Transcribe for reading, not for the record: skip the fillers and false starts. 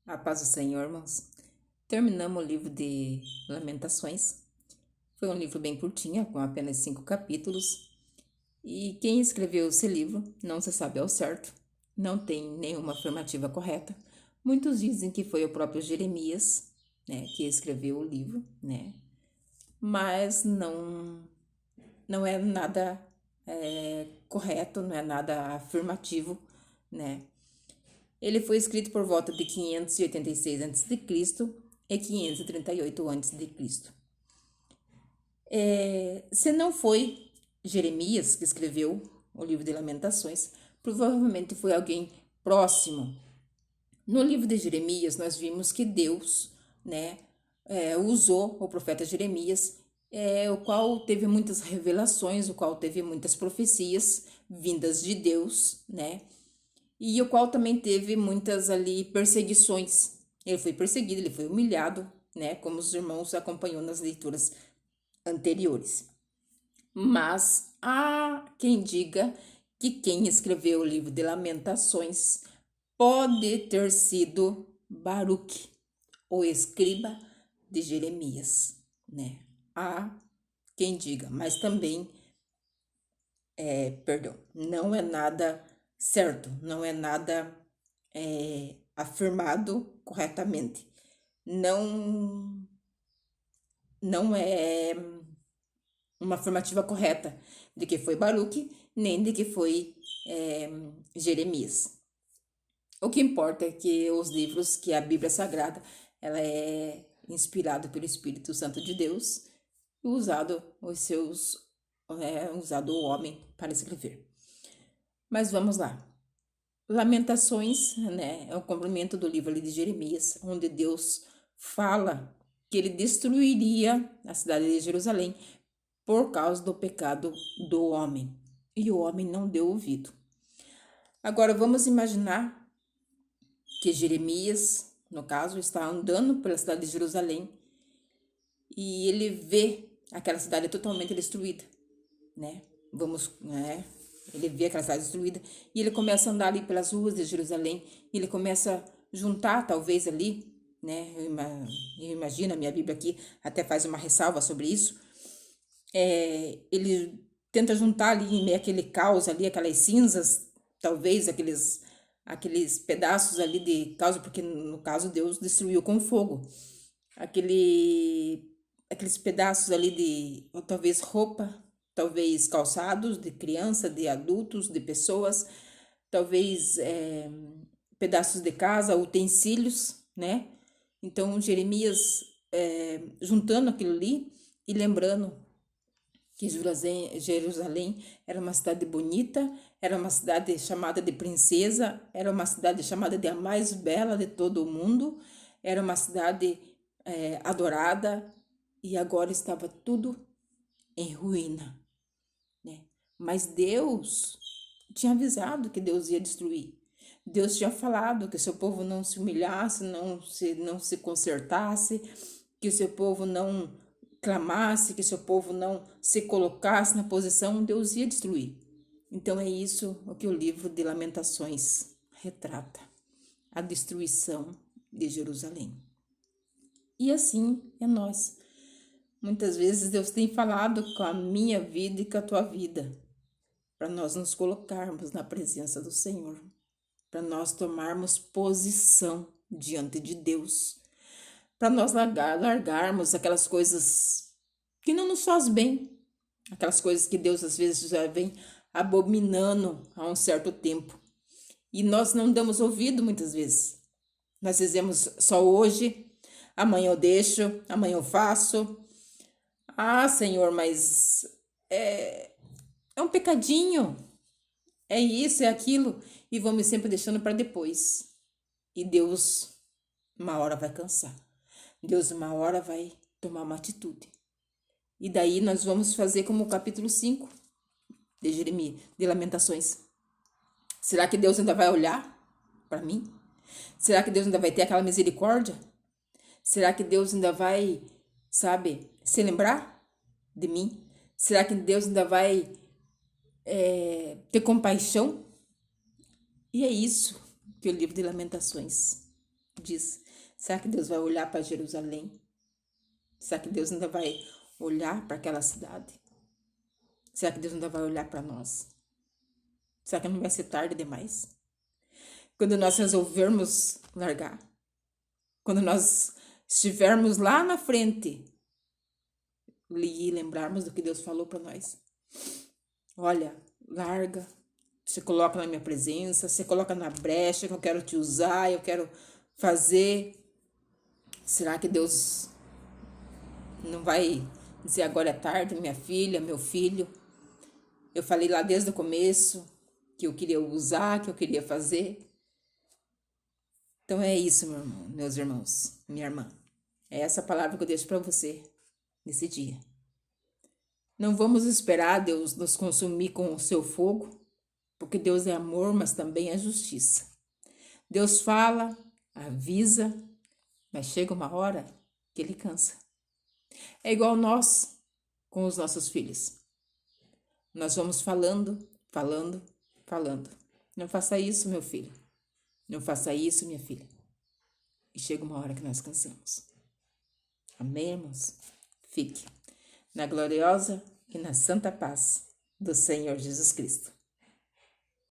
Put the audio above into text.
A paz do Senhor, irmãos. Terminamos o livro de Lamentações. Foi um livro bem curtinho, com apenas 5 capítulos. E quem escreveu esse livro não se sabe ao certo, não tem nenhuma afirmativa correta. Muitos dizem que foi o próprio Jeremias, né, que escreveu o livro, né? Mas não é nada correto, não é nada afirmativo, né? Ele foi escrito por volta de 586 a.C. e 538 a.C. Se não foi Jeremias que escreveu o livro de Lamentações, provavelmente foi alguém próximo. No livro de Jeremias, nós vimos que Deus, né, usou o profeta Jeremias, o qual teve muitas revelações, o qual teve muitas profecias vindas de Deus, né, e o qual também teve muitas ali perseguições. Ele foi perseguido, ele foi humilhado, né, como os irmãos acompanhou nas leituras anteriores. Mas há quem diga que quem escreveu o livro de Lamentações pode ter sido Baruque, o escriba de Jeremias, né? Há quem diga, mas também, não é nada certo, não é nada afirmado corretamente. Não, não é uma afirmativa correta de que foi Baruque, nem de que foi Jeremias. O que importa é que os livros, que a Bíblia Sagrada, ela é inspirada pelo Espírito Santo de Deus e usado o homem para escrever. Mas vamos lá. Lamentações, né, é o complemento do livro ali de Jeremias, onde Deus fala que ele destruiria a cidade de Jerusalém por causa do pecado do homem. E o homem não deu ouvido. Agora vamos imaginar que Jeremias, no caso, está andando pela cidade de Jerusalém e ele vê aquela cidade totalmente destruída, né? Ele vê aquela cidade destruída e ele começa a andar ali pelas ruas de Jerusalém e ele começa a juntar, talvez ali, né? Eu imagino, a minha Bíblia aqui até faz uma ressalva sobre isso. Ele tenta juntar ali em meio àquele caos ali, aquelas cinzas, talvez aqueles pedaços ali de caos, porque no caso Deus destruiu com fogo. Aqueles pedaços ali de talvez roupa, talvez calçados de criança, de adultos, de pessoas, talvez pedaços de casa, utensílios, né? Então Jeremias juntando aquilo ali e lembrando que Jerusalém era uma cidade bonita, era uma cidade chamada de princesa, era uma cidade chamada de a mais bela de todo o mundo, era uma cidade adorada e agora estava tudo em ruína, né? Mas Deus tinha avisado que Deus ia destruir. Deus tinha falado que seu povo não se humilhasse, não se consertasse, que o seu povo não clamasse, que seu povo não se colocasse na posição, Deus ia destruir. Então é isso o que o livro de Lamentações retrata, a destruição de Jerusalém. E assim é nós. Muitas vezes Deus tem falado com a minha vida e com a tua vida, para nós nos colocarmos na presença do Senhor, para nós tomarmos posição diante de Deus, para nós largarmos aquelas coisas que não nos faz bem, aquelas coisas que Deus às vezes já vem abominando há um certo tempo. E nós não damos ouvido muitas vezes. Nós dizemos só hoje, amanhã eu deixo, amanhã eu faço. Ah, Senhor, mas é um pecadinho, é isso, é aquilo, e vamos sempre deixando para depois. E Deus, uma hora vai cansar. Deus, uma hora vai tomar uma atitude. E daí nós vamos fazer como o capítulo 5 de Jeremias, de Lamentações. Será que Deus ainda vai olhar para mim? Será que Deus ainda vai ter aquela misericórdia? Será que Deus ainda vai, sabe, se lembrar de mim? Será que Deus ainda vai ter compaixão? E é isso que o livro de Lamentações diz: será que Deus vai olhar para Jerusalém? Será que Deus ainda vai olhar para aquela cidade? Será que Deus ainda vai olhar para nós? Será que não vai ser tarde demais? Quando nós resolvermos largar, quando nós estivermos lá na frente e lembrarmos do que Deus falou para nós. Olha, larga, se coloca na minha presença, se coloca na brecha, que eu quero te usar, eu quero fazer. Será que Deus não vai dizer agora é tarde, minha filha, meu filho? Eu falei lá desde o começo que eu queria usar, que eu queria fazer. Então é isso, meu irmão, meus irmãos, minha irmã. É essa palavra que eu deixo para você nesse dia. Não vamos esperar Deus nos consumir com o seu fogo, porque Deus é amor, mas também é justiça. Deus fala, avisa, mas chega uma hora que ele cansa. É igual nós com os nossos filhos. Nós vamos falando, falando, falando. Não faça isso, meu filho. Não faça isso, minha filha. E chega uma hora que nós cansamos. Amém, irmãos? Fique na gloriosa e na santa paz do Senhor Jesus Cristo.